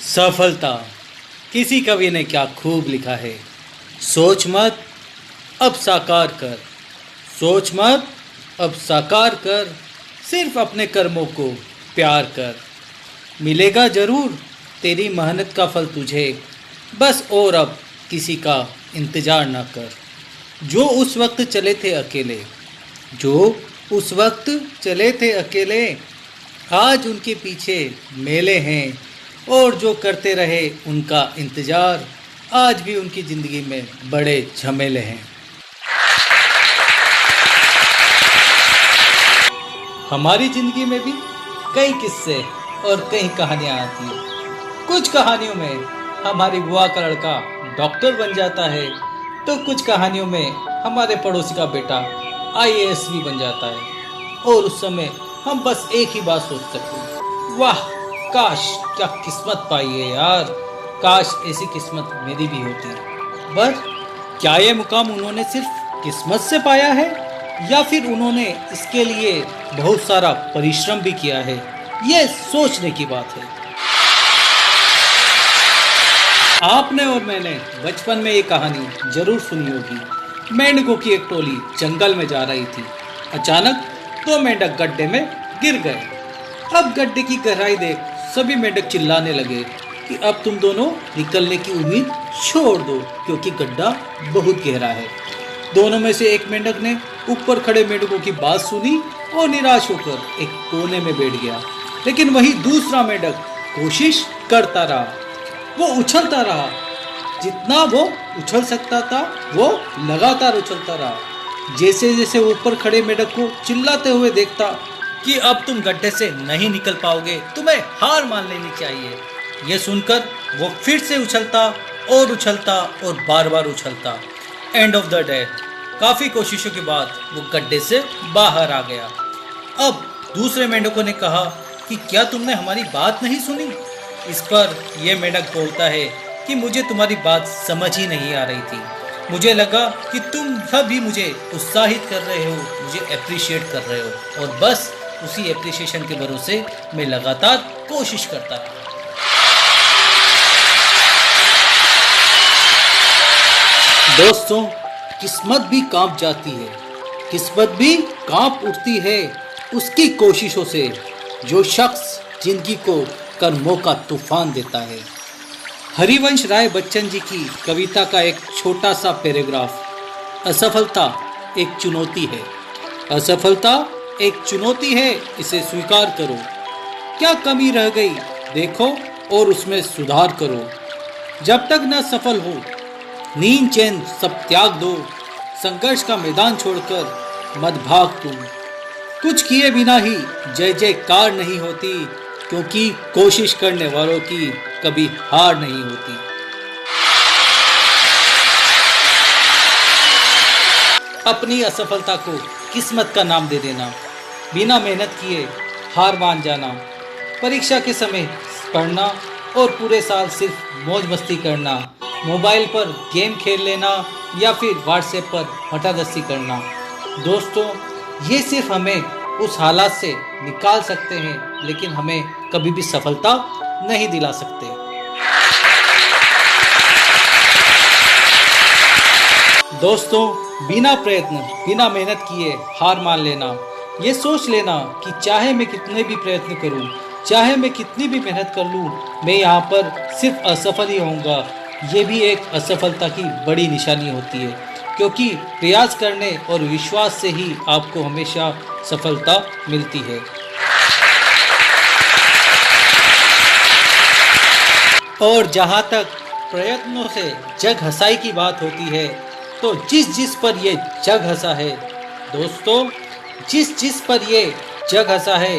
सफलता किसी कवि ने क्या खूब लिखा है। सोच मत अब साकार कर, सोच मत अब साकार कर, सिर्फ अपने कर्मों को प्यार कर। मिलेगा जरूर तेरी मेहनत का फल तुझे, बस और अब किसी का इंतजार ना कर। जो उस वक्त चले थे अकेले, जो उस वक्त चले थे अकेले, आज उनके पीछे मेले हैं। और जो करते रहे उनका इंतजार, आज भी उनकी ज़िंदगी में बड़े झमेले हैं। हमारी ज़िंदगी में भी कई किस्से और कई कहानियाँ आती हैं। कुछ कहानियों में हमारी बुआ का लड़का डॉक्टर बन जाता है, तो कुछ कहानियों में हमारे पड़ोसी का बेटा आईएएस भी बन जाता है। और उस समय हम बस एक ही बात सोच सकते हैं, वाह काश क्या किस्मत पाई है यार, काश ऐसी किस्मत मेरी भी होती। पर क्या ये मुकाम उन्होंने सिर्फ किस्मत से पाया है, या फिर उन्होंने इसके लिए बहुत सारा परिश्रम भी किया है? ये सोचने की बात है। आपने और मैंने बचपन में ये कहानी जरूर सुनी होगी। मेंढकों की एक टोली जंगल में जा रही थी। अचानक दो मेंढक गड्ढे में गिर गए। अब गड्ढे की गहराई देख सभी मेंढक चिल्लाने लगे कि अब तुम दोनों निकलने की उम्मीद छोड़ दो, क्योंकि गड्ढा बहुत गहरा है। दोनों में से एक मेंढक ने ऊपर खड़े मेंढकों की बात सुनी और निराश होकर एक कोने में बैठ गया। लेकिन वही दूसरा मेंढक कोशिश करता रहा, वो उछलता रहा। जितना वो उछल सकता था वो लगातार उछलता रहा। जैसे जैसे ऊपर खड़े मेंढक को चिल्लाते हुए देखता कि अब तुम गड्ढे से नहीं निकल पाओगे, तुम्हें हार मान लेनी चाहिए, ये सुनकर वो फिर से उछलता और बार बार उछलता। एंड ऑफ द डे काफ़ी कोशिशों के बाद वो गड्ढे से बाहर आ गया। अब दूसरे मेंढकों ने कहा कि क्या तुमने हमारी बात नहीं सुनी? इस पर यह मेंढक बोलता है कि मुझे तुम्हारी बात समझ ही नहीं आ रही थी। मुझे लगा कि तुम सभी मुझे उत्साहित कर रहे हो, मुझे अप्रिशिएट कर रहे हो, और बस उसी एप्रिसिएशन के भरोसे मैं लगातार कोशिश करता रहा। दोस्तों, किस्मत भी कांप जाती है, किस्मत भी कांप उठती है उसकी कोशिशों से, जो शख्स जिंदगी को कर्मों का तूफान देता है। हरिवंश राय बच्चन जी की कविता का एक छोटा सा पैराग्राफ। असफलता एक चुनौती है, असफलता एक चुनौती है, इसे स्वीकार करो। क्या कमी रह गई देखो और उसमें सुधार करो। जब तक न सफल हो नींद चैन सब त्याग दो। संघर्ष का मैदान छोड़कर मत भाग तुम। कुछ किए बिना ही जय जयकार नहीं होती, क्योंकि कोशिश करने वालों की कभी हार नहीं होती। अपनी असफलता को किस्मत का नाम दे देना, बिना मेहनत किए हार मान जाना, परीक्षा के समय पढ़ना और पूरे साल सिर्फ मौज मस्ती करना, मोबाइल पर गेम खेल लेना या फिर व्हाट्सएप पर हटादस्ती करना। दोस्तों, ये सिर्फ हमें उस हालात से निकाल सकते हैं, लेकिन हमें कभी भी सफलता नहीं दिला सकते। दोस्तों, बिना प्रयत्न बिना मेहनत किए हार मान लेना, ये सोच लेना कि चाहे मैं कितने भी प्रयत्न करूं, चाहे मैं कितनी भी मेहनत कर लूं, मैं यहाँ पर सिर्फ असफल ही होऊंगा, ये भी एक असफलता की बड़ी निशानी होती है। क्योंकि प्रयास करने और विश्वास से ही आपको हमेशा सफलता मिलती है। और जहाँ तक प्रयत्नों से जग हंसाई की बात होती है, तो जिस पर ये जग हंसा है दोस्तों, जिस पर ये जग हंसा है,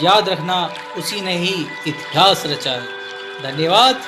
याद रखना उसी ने ही इतिहास रचा है। धन्यवाद।